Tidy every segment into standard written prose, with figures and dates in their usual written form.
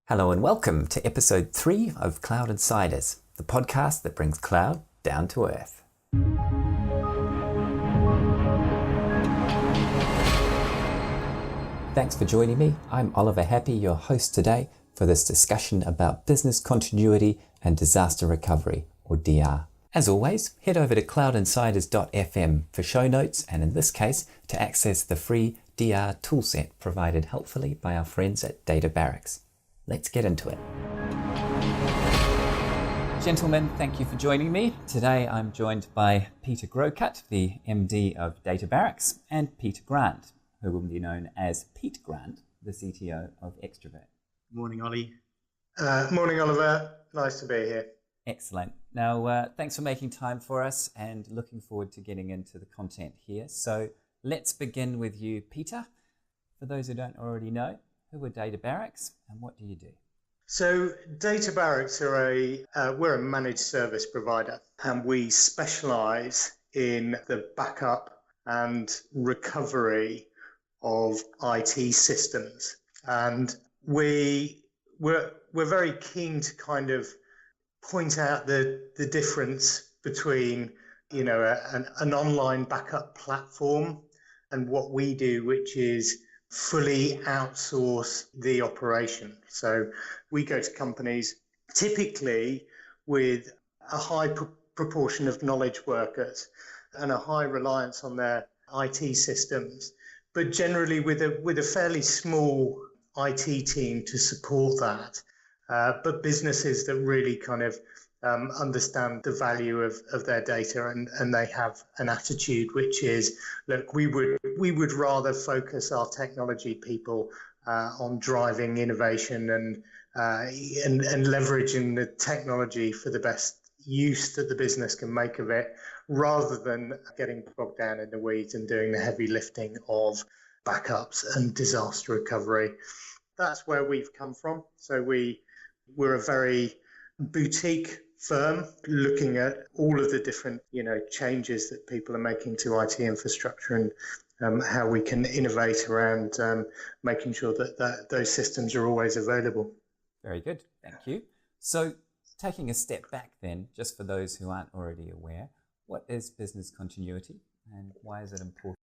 Hello and welcome to episode 3 of Cloud Insiders, the podcast that brings cloud down to earth. Thanks for joining me. I'm Oliver Happy, your host today for this discussion about business continuity and disaster recovery, or DR. As always, head over to cloudinsiders.fm for show notes and in this case to access the free DR toolset provided helpfully by our friends at Databarracks. Let's get into it. Gentlemen, thank you for joining me. Today I'm joined by Peter Groucutt, the MD of Databarracks, and Peter Grant, who will be known as Pete Grant, the CTO of Xtravirt. Morning, Ollie. Morning, Oliver. Nice to be here. Excellent. Now, thanks for making time for us and looking forward to getting into the content here. So let's begin with you, Peter. For those who don't already know, who are Databarracks and what do you do? So Databarracks we're a managed service provider, and we specialize in the backup and recovery of IT systems. And we're very keen to kind of point out the difference between, an online backup platform and what we do, which is fully outsource the operation. So we go to companies typically with a high proportion of knowledge workers and a high reliance on their IT systems, but generally with a fairly small IT team to support that. But businesses that really kind of understand the value of their data and they have an attitude which is, look, we would rather focus our technology people on driving innovation and leveraging the technology for the best use that the business can make of it, rather than getting bogged down in the weeds and doing the heavy lifting of backups and disaster recovery. That's where we've come from. So we're a very boutique firm looking at all of the different, changes that people are making to IT infrastructure and how we can innovate around making sure that those systems are always available. Very good. Thank you. So taking a step back then, just for those who aren't already aware, what is business continuity and why is it important?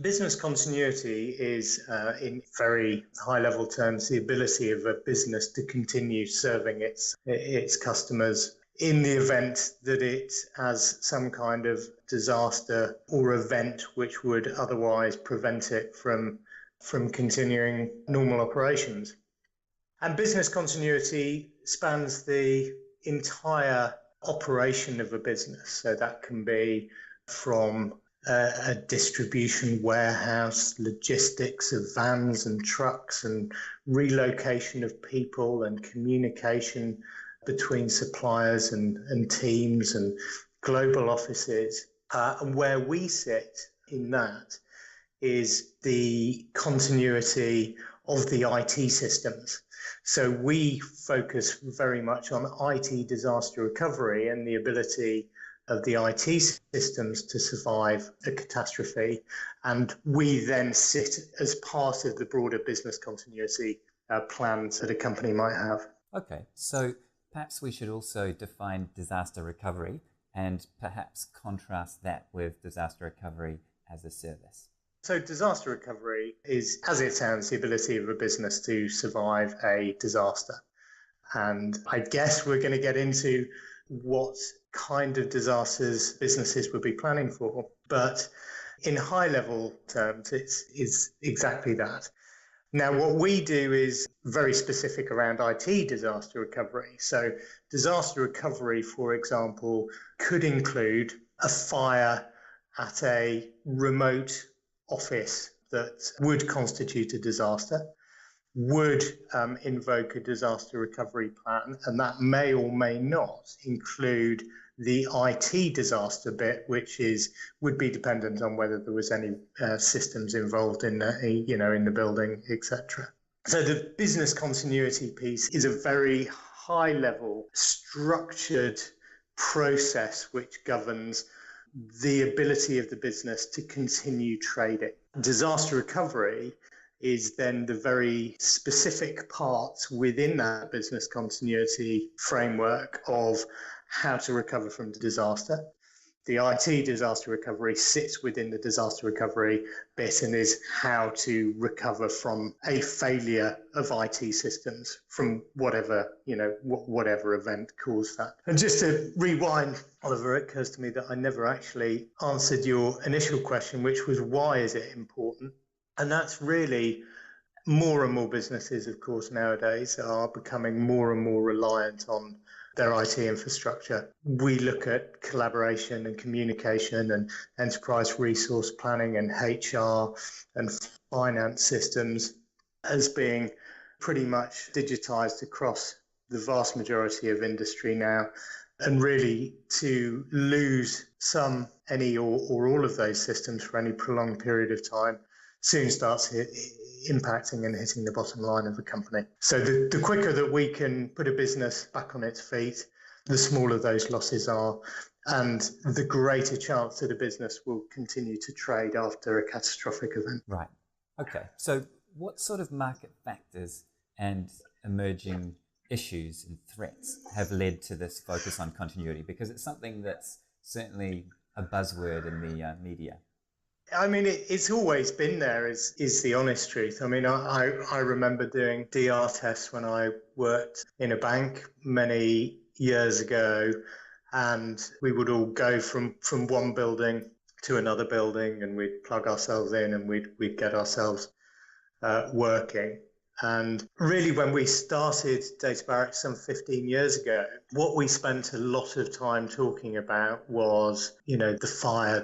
Business continuity is, in very high-level terms, the ability of a business to continue serving its customers in the event that it has some kind of disaster or event which would otherwise prevent it from continuing normal operations. And business continuity spans the entire operation of a business. So that can be from a distribution warehouse, logistics of vans and trucks, and relocation of people and communication between suppliers and teams and global offices. And where we sit in that is the continuity of the IT systems. So we focus very much on IT disaster recovery and the ability of the IT systems to survive a catastrophe. And we then sit as part of the broader business continuity plans that a company might have. Okay, so perhaps we should also define disaster recovery and perhaps contrast that with disaster recovery as a service. So disaster recovery is, as it sounds, the ability of a business to survive a disaster. And I guess we're going to get into what kind of disasters businesses would be planning for. But in high level terms, it's exactly that. Now, what we do is very specific around IT disaster recovery. So disaster recovery, for example, could include a fire at a remote office that would constitute a disaster, would invoke a disaster recovery plan, and that may or may not include the IT disaster bit, which would be dependent on whether there was any systems involved in the building, etc. So the business continuity piece is a very high level structured process which governs the ability of the business to continue trading. Disaster recovery is then the very specific parts within that business continuity framework of how to recover from disaster. The IT disaster recovery sits within the disaster recovery bit and is how to recover from a failure of IT systems from whatever event caused that. And just to rewind, Oliver, it occurs to me that I never actually answered your initial question, which was why is it important? And that's really more and more businesses, of course, nowadays are becoming more and more reliant on their IT infrastructure. We look at collaboration and communication and enterprise resource planning and HR and finance systems as being pretty much digitized across the vast majority of industry now. And really to lose some, any or all of those systems for any prolonged period of time soon starts impacting and hitting the bottom line of a company. So the quicker that we can put a business back on its feet, the smaller those losses are, and the greater chance that a business will continue to trade after a catastrophic event. Right. Okay. So what sort of market factors and emerging issues and threats have led to this focus on continuity? Because it's something that's certainly a buzzword in the media. I mean, it's always been there, is the honest truth. I mean, I remember doing DR tests when I worked in a bank many years ago, and we would all go from one building to another building, and we'd plug ourselves in and we'd get ourselves working. And really, when we started Databarracks some 15 years ago, what we spent a lot of time talking about was, the fire,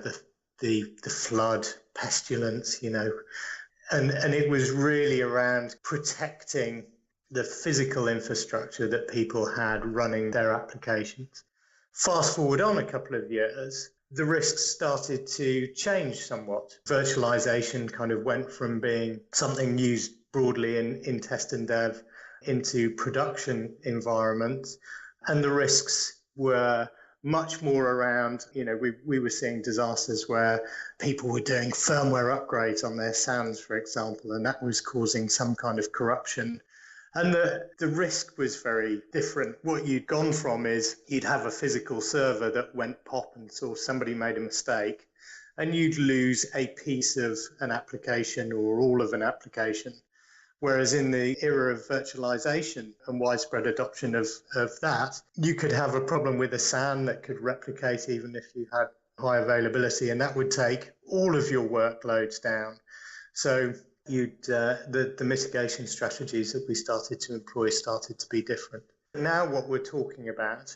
the flood, pestilence, and it was really around protecting the physical infrastructure that people had running their applications. Fast forward on a couple of years, the risks started to change somewhat. Virtualization kind of went from being something used broadly in test and dev into production environments, and the risks were much more around, we were seeing disasters where people were doing firmware upgrades on their SANs, for example, and that was causing some kind of corruption. And the risk was very different. What you'd gone from is you'd have a physical server that went pop and saw somebody made a mistake, and you'd lose a piece of an application or all of an application. Whereas in the era of virtualization and widespread adoption of that, you could have a problem with a SAN that could replicate even if you had high availability, and that would take all of your workloads down. So the mitigation strategies that we started to employ started to be different. Now what we're talking about,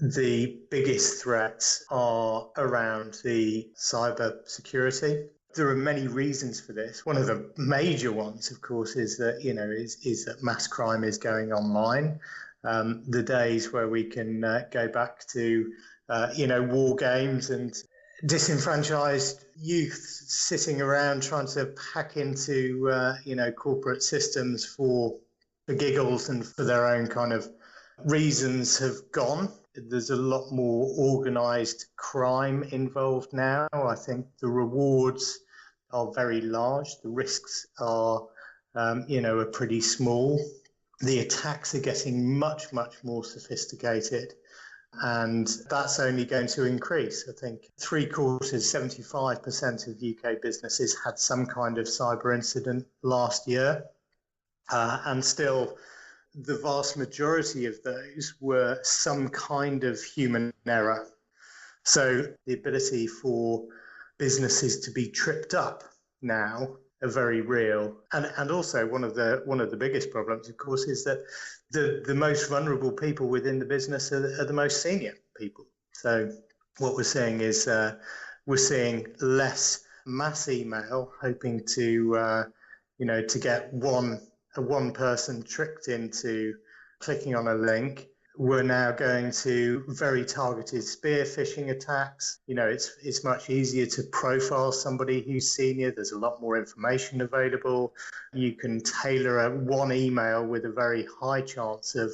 the biggest threats are around the cyber security. There are many reasons for this. One of the major ones, of course, is that is that mass crime is going online. The days where we can go back to war games and disenfranchised youth sitting around trying to hack into corporate systems for giggles and for their own kind of reasons have gone. There's a lot more organized crime involved now. I think the rewards are very large. The risks are, are pretty small. The attacks are getting much, much more sophisticated. And that's only going to increase. I think 75% of UK businesses had some kind of cyber incident last year. And still, the vast majority of those were some kind of human error. So the ability for businesses to be tripped up now are very real. And also one of the biggest problems, of course, is that the most vulnerable people within the business are the most senior people. So what we're seeing is we're seeing less mass email, hoping to get one person tricked into clicking on a link. We're now going to very targeted spear phishing attacks. It's much easier to profile somebody who's senior. There's a lot more information available. You can tailor one email with a very high chance of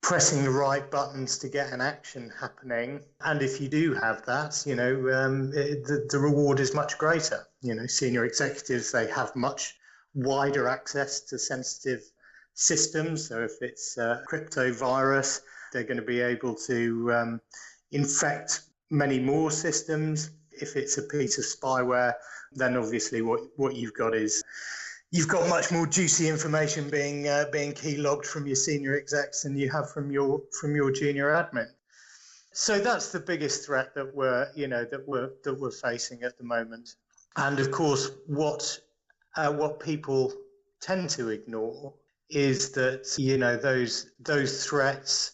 pressing the right buttons to get an action happening. And if you do have that, the reward is much greater. Senior executives, they have much wider access to sensitive systems. So if it's a crypto virus, they're going to be able to infect many more systems. If it's a piece of spyware, then obviously what you've got is you've got much more juicy information being keylogged from your senior execs than you have from your junior admin. So that's the biggest threat that we're facing at the moment. And of course, what people tend to ignore is that those threats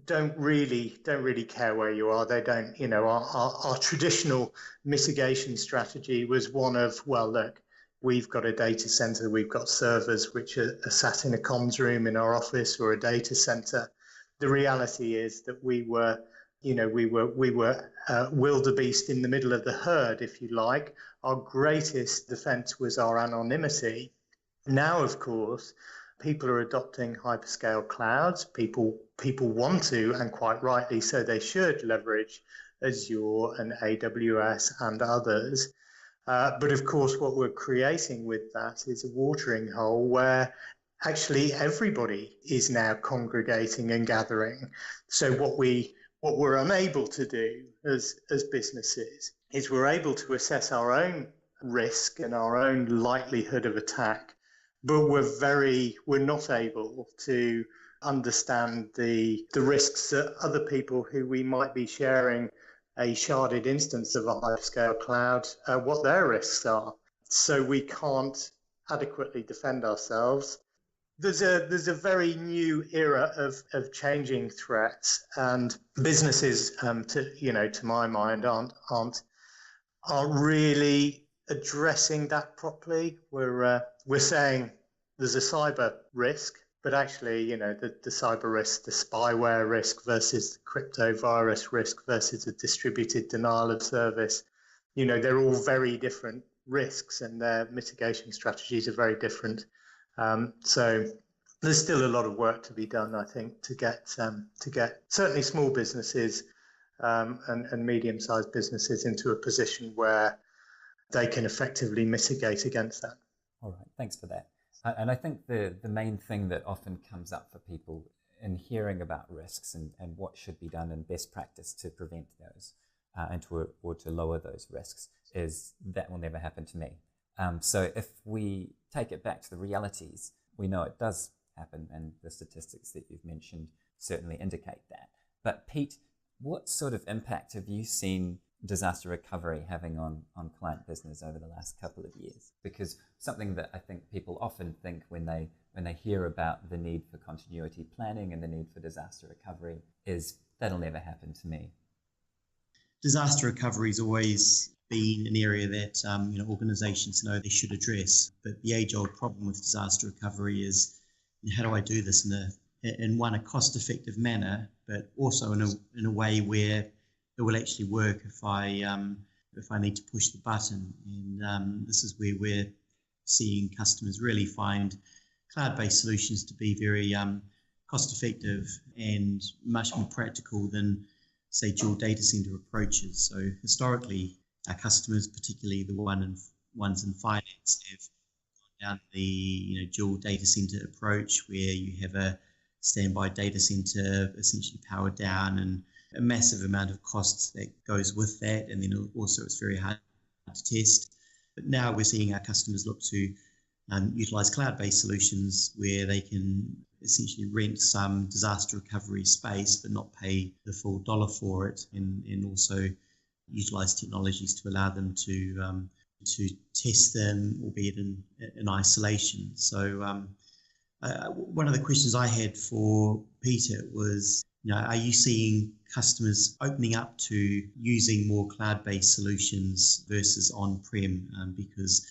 don't really care where you are. They don't. Our traditional mitigation strategy was one of, well, look, we've got a data center, we've got servers which are sat in a comms room in our office or a data center. The reality is that we were wildebeest in the middle of the herd, if you like. Our greatest defense was our anonymity. Now, of course, people are adopting hyperscale clouds. People want to, and quite rightly so they should, leverage Azure and AWS and others. But of course, what we're creating with that is a watering hole where actually everybody is now congregating and gathering. So what we're unable to do as businesses is we're able to assess our own risk and our own likelihood of attack, but we're not able to understand the risks that other people who we might be sharing a sharded instance of a hyperscale cloud, what their risks are. So we can't adequately defend ourselves. There's a very new era of changing threats, and businesses, to my mind, aren't really addressing that properly. We're saying there's a cyber risk, but actually, the cyber risk, the spyware risk versus the crypto virus risk versus a distributed denial of service, they're all very different risks, and their mitigation strategies are very different. So there's still a lot of work to be done, I think, to get certainly small businesses and medium-sized businesses into a position where they can effectively mitigate against that. All right, thanks for that. And I think the main thing that often comes up for people in hearing about risks and what should be done and best practice to prevent those and to lower those risks is that will never happen to me. So if we take it back to the realities, we know it does happen, and the statistics that you've mentioned certainly indicate that. But Pete, what sort of impact have you seen disaster recovery having on client business over the last couple of years? Because something that I think people often think when they hear about the need for continuity planning and the need for disaster recovery is that'll never happen to me. Disaster recovery has always been an area that organizations know they should address. But the age-old problem with disaster recovery is, how do I do this in a cost-effective manner, but also in a way where it will actually work if I need to push the button. And this is where we're seeing customers really find cloud-based solutions to be very cost-effective and much more practical than, say, dual data center approaches. So historically, our customers, particularly the ones in finance, have gone down the dual data center approach, where you have a standby data center essentially powered down and a massive amount of costs that goes with that, and then also it's very hard to test. But now we're seeing our customers look to utilize cloud-based solutions where they can essentially rent some disaster recovery space but not pay the full dollar for it, and also utilize technologies to allow them to test them, albeit in isolation. So one of the questions I had for Peter was, are you seeing customers opening up to using more cloud-based solutions versus on-prem? Because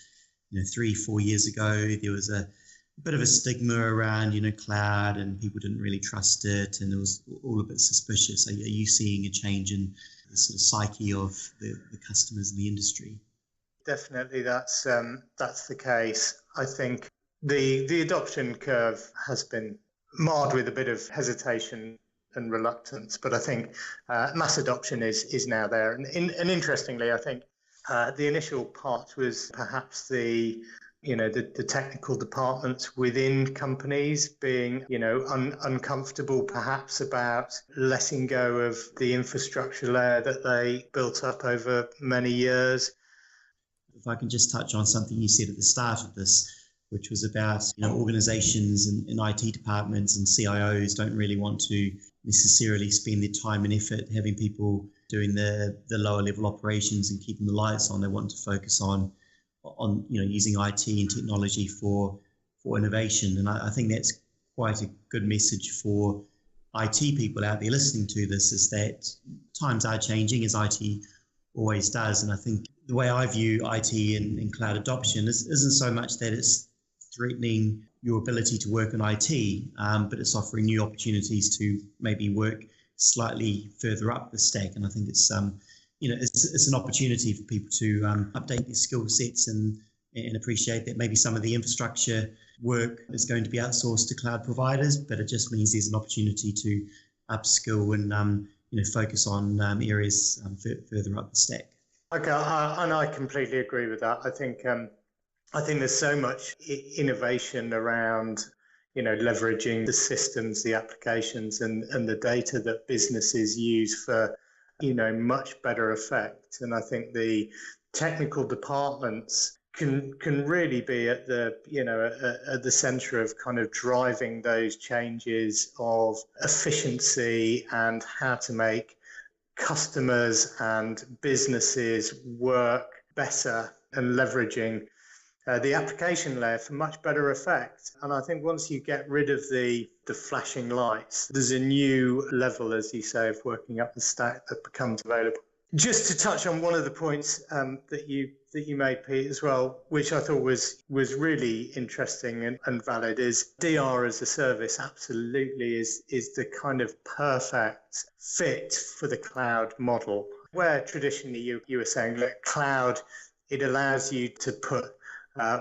3-4 years ago there was a bit of a stigma around cloud, and people didn't really trust it, and it was all a bit suspicious. Are you seeing a change in the sort of psyche of the customers in the industry? Definitely, that's the case. I think the adoption curve has been marred with a bit of hesitation and reluctance, but I think mass adoption is now there. And interestingly, I think the initial part was perhaps the the technical departments within companies being, uncomfortable perhaps about letting go of the infrastructure layer that they built up over many years. If I can just touch on something you said at the start of this, which was about, organizations and IT departments and CIOs don't really want to necessarily spend their time and effort having people doing the lower level operations and keeping the lights on. They want to focus on using IT and technology for innovation. And I think that's quite a good message for IT people out there listening to this, is that times are changing, as IT always does. And I think the way I view IT and cloud adoption isn't so much that it's threatening your ability to work on IT, but it's offering new opportunities to maybe work slightly further up the stack. And I think it's it's an opportunity for people to update their skill sets and appreciate that maybe some of the infrastructure work is going to be outsourced to cloud providers, but it just means there's an opportunity to upskill and focus on areas further up the stack. Okay, and I completely agree with that. I think there's so much innovation around, leveraging the systems, the applications, and the data that businesses use for, much better effect. And I think the technical departments can really be at the, at the center of kind of driving those changes of efficiency and how to make customers and businesses work better, and leveraging the application layer for much better effect. And I think once you get rid of the flashing lights, there's a new level, as you say, of working up the stack that becomes available. Just to touch on one of the points that you made, Pete, as well, which I thought was really interesting and valid, is DR as a service absolutely is the kind of perfect fit for the cloud model, where traditionally you were saying, look, cloud, it allows you to put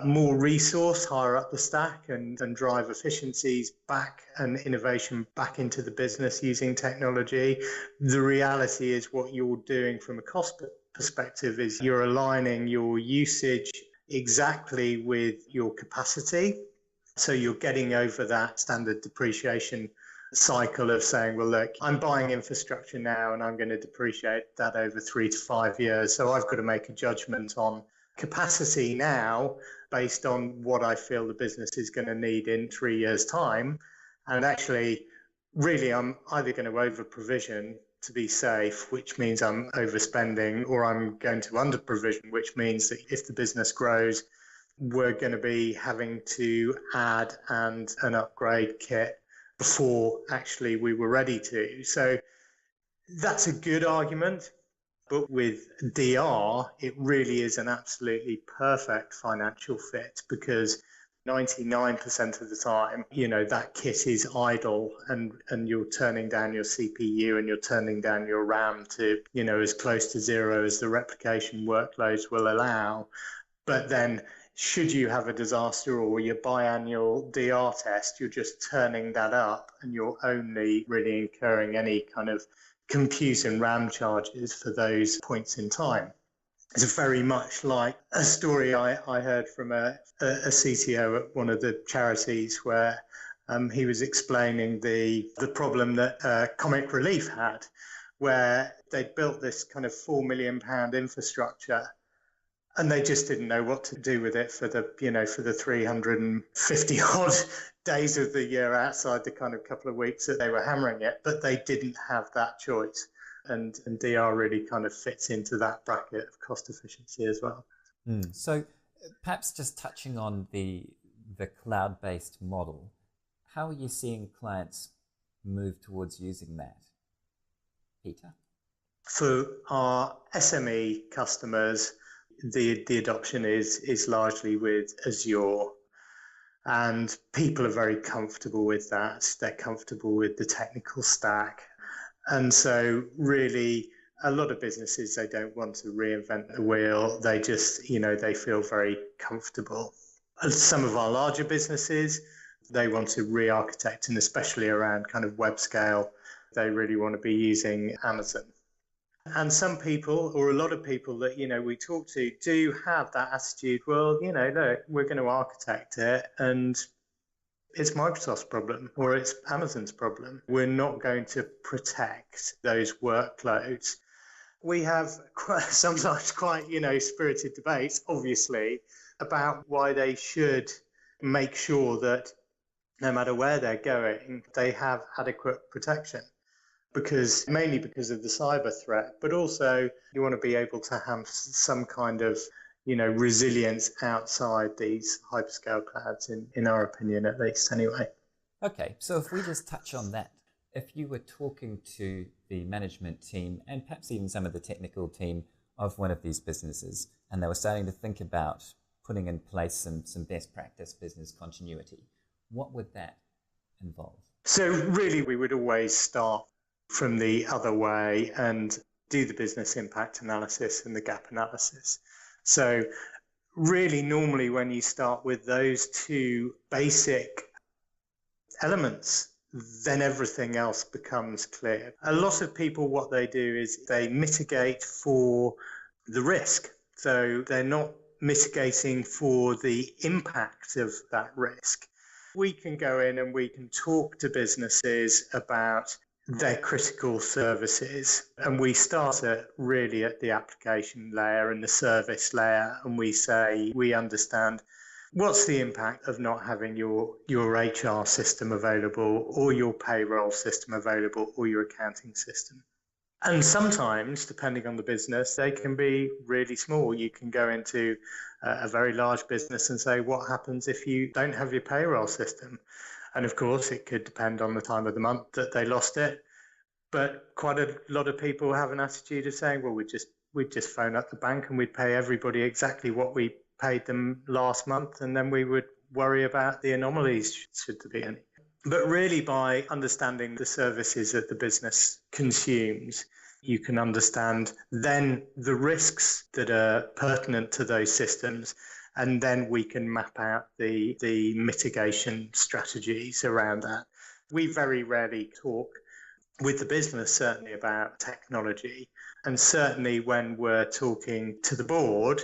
more resource higher up the stack and drive efficiencies back and innovation back into the business using technology. The reality is what you're doing from a cost perspective is you're aligning your usage exactly with your capacity. So you're getting over that standard depreciation cycle of saying, well, look, I'm buying infrastructure now and I'm going to depreciate that over 3 to 5 years. So I've got to make a judgment on capacity now based on what I feel the business is going to need in 3 years' time. And actually, really, I'm either going to over provision to be safe, which means I'm overspending, or I'm going to under provision, which means that if the business grows, we're going to be having to add and upgrade kit before actually we were ready to. So that's a good argument. But with DR, it really is an absolutely perfect financial fit, because 99% of the time, that kit is idle and you're turning down your CPU and you're turning down your RAM to, as close to zero as the replication workloads will allow. But then should you have a disaster or your biannual DR test, you're just turning that up and you're only really incurring any kind of compute and RAM charges for those points in time. It's very much like a story I heard from a CTO at one of the charities where he was explaining the problem that Comic Relief had, where they'd built this kind of £4 million infrastructure and they just didn't know what to do with it for the 350 odd days of the year outside the kind of couple of weeks that they were hammering it, but they didn't have that choice. And DR really kind of fits into that bracket of cost efficiency as well. So perhaps just touching on the cloud-based model, how are you seeing clients move towards using that? Peter? For our SME customers, the adoption is largely with Azure. And people are very comfortable with that. They're comfortable with the technical stack. And so really, a lot of businesses, they don't want to reinvent the wheel. They just, they feel very comfortable. Some of our larger businesses, they want to re-architect, and especially around kind of web scale, they really want to be using Amazon. And some people, or a lot of people that, we talk to, do have that attitude, well, look, we're going to architect it and it's Microsoft's problem or it's Amazon's problem. We're not going to protect those workloads. We have sometimes quite, spirited debates, obviously, about why they should make sure that no matter where they're going, they have adequate protection. Mainly because of the cyber threat, but also you want to be able to have some kind of, resilience outside these hyperscale clouds, in our opinion, at least anyway. Okay, so if we just touch on that, if you were talking to the management team and perhaps even some of the technical team of one of these businesses, and they were starting to think about putting in place some best practice business continuity, what would that involve? So really, we would always start from the other way and do the business impact analysis and the gap analysis. So really, normally when you start with those two basic elements, then everything else becomes clear. A lot of people, what they do is they mitigate for the risk. So they're not mitigating for the impact of that risk. We can go in and we can talk to businesses about their critical services, and we start really at the application layer and the service layer, and we say we understand what's the impact of not having your HR system available or your payroll system available or your accounting system. And sometimes, depending on the business, they can be really small. You can go into a very large business and say, what happens if you don't have your payroll system? And of course, it could depend on the time of the month that they lost it. But quite a lot of people have an attitude of saying, well, we'd just phone up the bank and we'd pay everybody exactly what we paid them last month. And then we would worry about the anomalies, should there be any. But really, by understanding the services that the business consumes, you can understand then the risks that are pertinent to those systems. And then we can map out the mitigation strategies around that. We very rarely talk with the business, certainly, about technology. And certainly when we're talking to the board,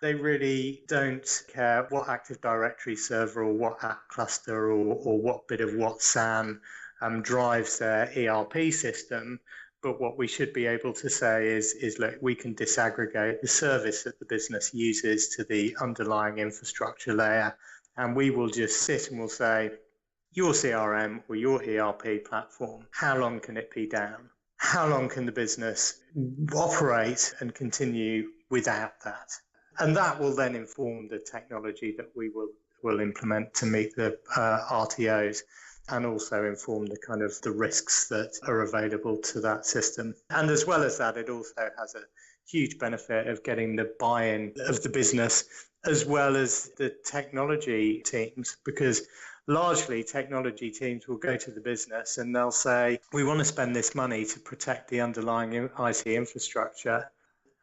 they really don't care what Active Directory server or what app cluster or what bit of what SAN drives their ERP system. But what we should be able to say is, look, we can disaggregate the service that the business uses to the underlying infrastructure layer. And we will just sit and we'll say, your CRM or your ERP platform, how long can it be down? How long can the business operate and continue without that? And that will then inform the technology that we will implement to meet the RTOs, and also inform the kind of the risks that are available to that system. And as well as that, it also has a huge benefit of getting the buy-in of the business as well as the technology teams, because largely technology teams will go to the business and they'll say, we want to spend this money to protect the underlying IT infrastructure.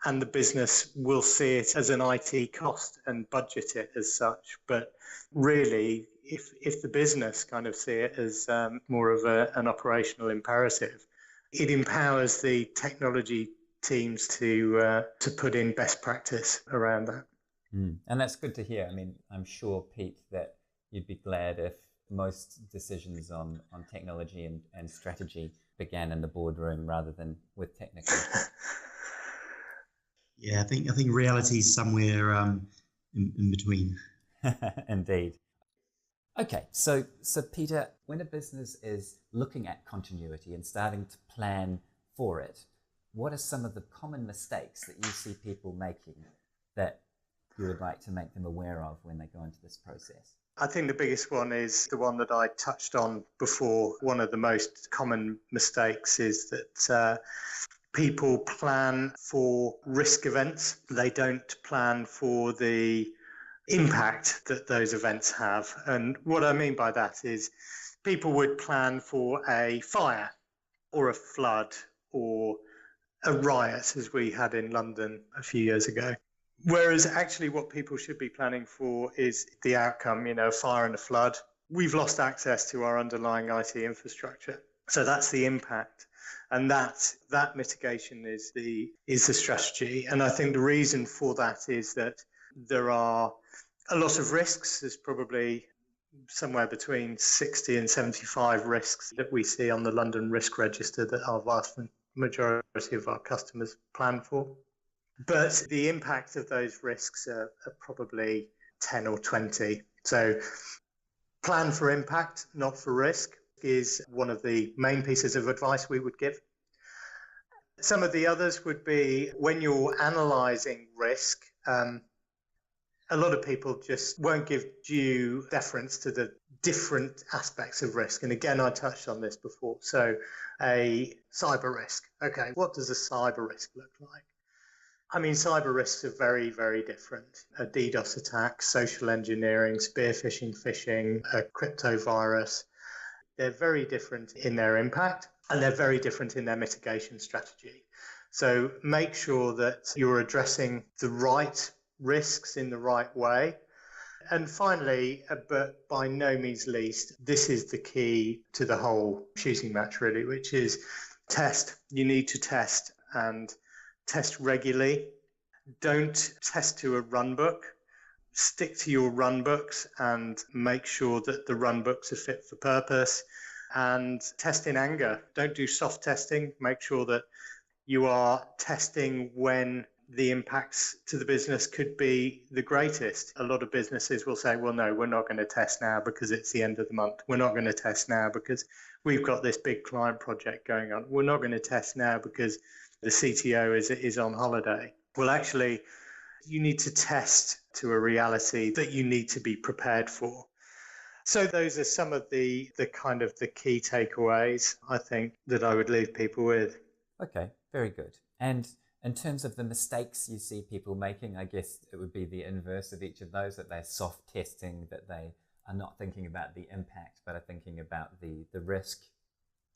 And the business will see it as an IT cost and budget it as such. But really, if the business kind of see it as more of an operational imperative, it empowers the technology teams to put in best practice around that. And that's good to hear. I mean, I'm sure, Pete, that you'd be glad if most decisions on technology and strategy began in the boardroom rather than with technical. Yeah, I think reality is somewhere in between. Indeed. Okay, so Peter, when a business is looking at continuity and starting to plan for it, what are some of the common mistakes that you see people making that you would like to make them aware of when they go into this process? I think the biggest one is the one that I touched on before. One of the most common mistakes is that people plan for risk events. They don't plan for the impact that those events have. And what I mean by that is people would plan for a fire or a flood or a riot, as we had in London a few years ago. Whereas actually what people should be planning for is the outcome, a fire and a flood. We've lost access to our underlying IT infrastructure. So that's the impact. And that mitigation is the strategy. And I think the reason for that is that there are a lot of risks. There's probably somewhere between 60 and 75 risks that we see on the London Risk Register that our vast majority of our customers plan for. But the impact of those risks are probably 10 or 20. So plan for impact, not for risk, is one of the main pieces of advice we would give. Some of the others would be when you're analysing risk, a lot of people just won't give due deference to the different aspects of risk. And again, I touched on this before. So a cyber risk. Okay, what does a cyber risk look like? I mean, cyber risks are very, very different. A DDoS attack, social engineering, spear phishing, a crypto virus. They're very different in their impact and they're very different in their mitigation strategy. So make sure that you're addressing the right risks in the right way. And finally, but by no means least, this is the key to the whole shooting match really, which is test. You need to test and test regularly. Don't test to a run book. Stick to your run books and make sure that the run books are fit for purpose, and test in anger. Don't do soft testing. Make sure that you are testing when the impacts to the business could be the greatest. A lot of businesses will say, well, no, we're not going to test now because it's the end of the month. We're not going to test now because we've got this big client project going on. We're not going to test now because the CTO is on holiday. Well, actually, you need to test to a reality that you need to be prepared for. So those are some of the kind of the key takeaways, I think, that I would leave people with. Okay, very good. And in terms of the mistakes you see people making, I guess it would be the inverse of each of those, that they're soft testing, that they are not thinking about the impact, but are thinking about the risk.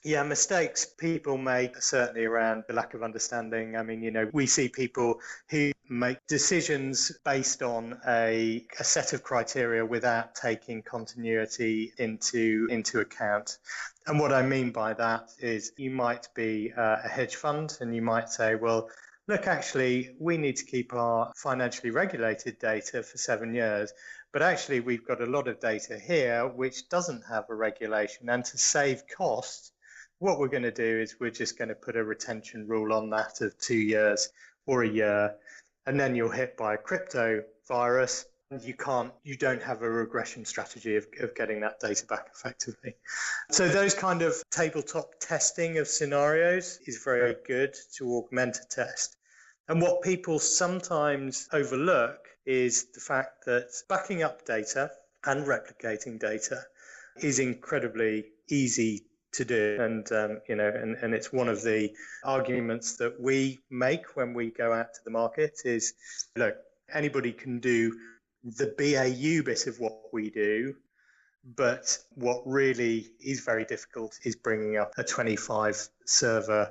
Yeah, mistakes people make certainly around the lack of understanding. I mean, we see people who make decisions based on a set of criteria without taking continuity into account. And what I mean by that is you might be a hedge fund and you might say, well, look, actually, we need to keep our financially regulated data for 7 years. But actually, we've got a lot of data here which doesn't have a regulation. And to save costs, what we're going to do is we're just going to put a retention rule on that of 2 years or a year. And then you're hit by a crypto virus. You don't have a regression strategy of getting that data back effectively. So those kind of tabletop testing of scenarios is very good to augment a test. And what people sometimes overlook is the fact that backing up data and replicating data is incredibly easy to do. And, and it's one of the arguments that we make when we go out to the market is, look, anybody can do the BAU bit of what we do, but what really is very difficult is bringing up a 25 server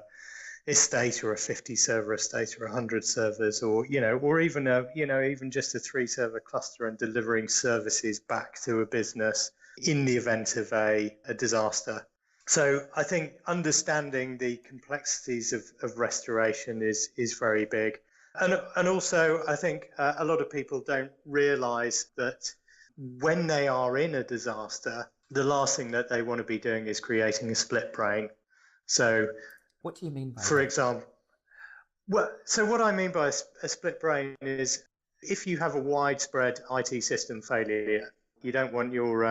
estate or a 50 server estate or 100 servers or even just a 3 server cluster and delivering services back to a business in the event of a disaster. So I think understanding the complexities of restoration is very big. And also, I think a lot of people don't realize that when they are in a disaster, the last thing that they want to be doing is creating a split brain. So what do you mean by for that? example, so what I mean by a split brain is if you have a widespread IT system failure, you don't want your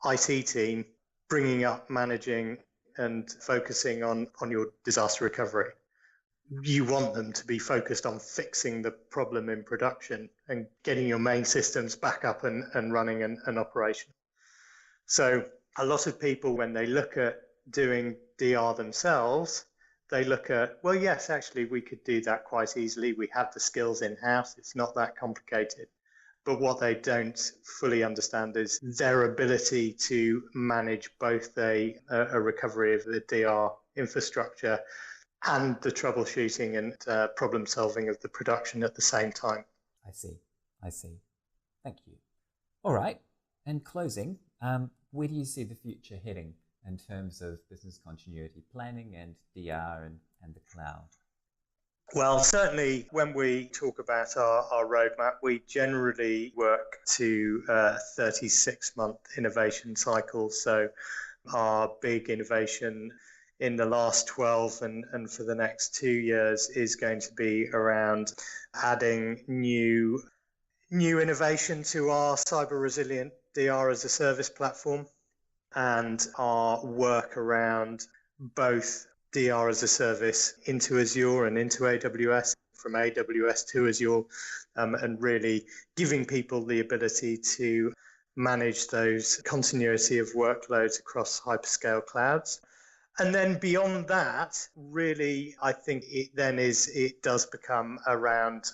IT team bringing up, managing and focusing on your disaster recovery. You want them to be focused on fixing the problem in production and getting your main systems back up and running and operational. So a lot of people, when they look at doing DR themselves, they look at, well, yes, actually, we could do that quite easily. We have the skills in-house. It's not that complicated. But what they don't fully understand is their ability to manage both a recovery of the DR infrastructure and the troubleshooting and problem solving of the production at the same time. I see. Thank you. All right. In closing, where do you see the future heading in terms of business continuity planning and DR and the cloud? Well, certainly when we talk about our roadmap, we generally work to 36-month innovation cycles. So our big innovation in the last 12 and for the next 2 years is going to be around adding new innovation to our cyber resilient DR as a service platform, and our work around both DR as a service into Azure and into AWS, from AWS to Azure, and really giving people the ability to manage those continuity of workloads across hyperscale clouds. And then beyond that, really, I think it does become around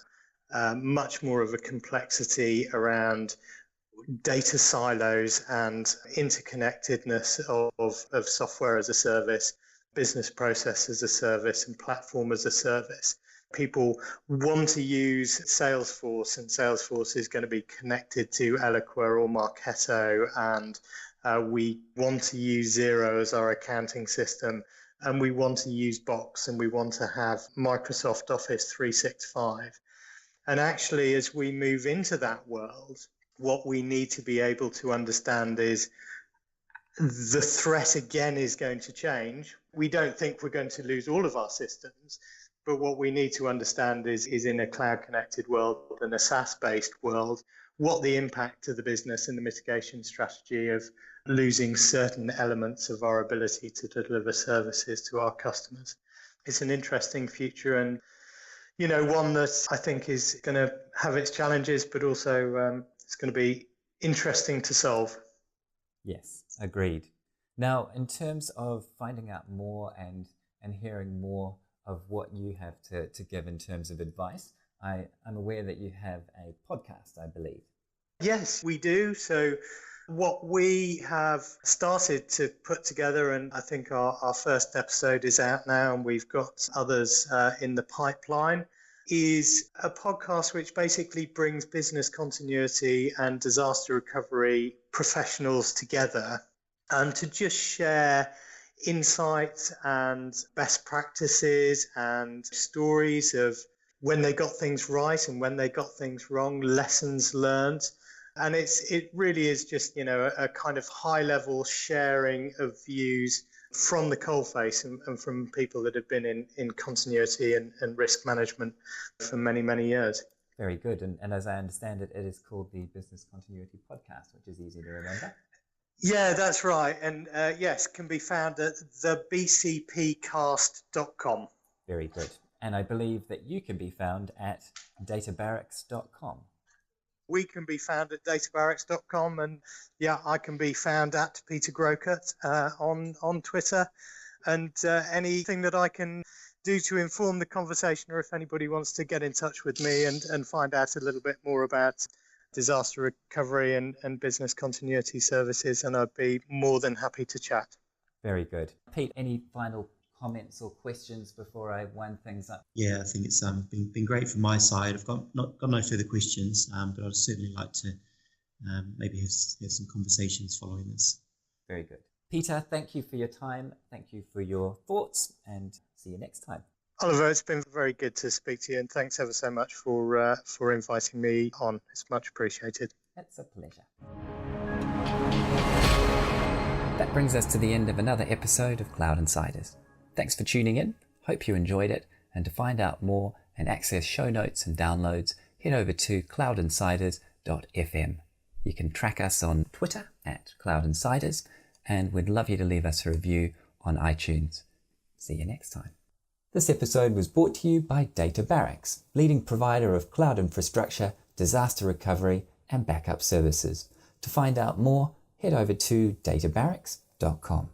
much more of a complexity around data silos and interconnectedness of software as a service, business process as a service, and platform as a service. People want to use Salesforce, and Salesforce is going to be connected to Eloqua or Marketo, and we want to use Xero as our accounting system, and we want to use Box, and we want to have Microsoft Office 365. And actually, as we move into that world, what we need to be able to understand is the threat again is going to change. We don't think we're going to lose all of our systems, but what we need to understand is in a cloud-connected world and a SaaS-based world, what the impact to the business and the mitigation strategy of losing certain elements of our ability to deliver services to our customers. It's an interesting future, and one that I think is going to have its challenges, but also it's going to be interesting to solve. Yes, agreed. Now, in terms of finding out more and hearing more of what you have to give in terms of advice, I'm aware that you have a podcast, I believe. Yes, we do. So what we have started to put together, and I think our first episode is out now, and we've got others in the pipeline, is a podcast which basically brings business continuity and disaster recovery professionals together to just share insights and best practices and stories of when they got things right and when they got things wrong, lessons learned. And it really is just, a kind of high level sharing of views from the coalface and from people that have been in continuity and risk management for many, many years. Very good. And as I understand it, it is called the Business Continuity Podcast, which is easy to remember. Yeah, that's right. And yes, can be found at thebcpcast.com. Very good. And I believe that you can be found at databarracks.com. We can be found at databarracks.com, and I can be found at Peter Groucutt on Twitter, and anything that I can do to inform the conversation, or if anybody wants to get in touch with me and find out a little bit more about disaster recovery and business continuity services, and I'd be more than happy to chat. Very good. Pete, any final comments or questions before I wind things up? Yeah, I think it's been great from my side. I've got no further questions, but I'd certainly like to maybe have some conversations following this. Very good. Peter, thank you for your time. Thank you for your thoughts, and see you next time. Oliver, it's been very good to speak to you, and thanks ever so much for inviting me on. It's much appreciated. It's a pleasure. That brings us to the end of another episode of Cloud Insiders. Thanks for tuning in. Hope you enjoyed it. And to find out more and access show notes and downloads, head over to cloudinsiders.fm. You can track us on Twitter at Cloud Insiders, and we'd love you to leave us a review on iTunes. See you next time. This episode was brought to you by Databarracks, leading provider of cloud infrastructure, disaster recovery, and backup services. To find out more, head over to databarracks.com.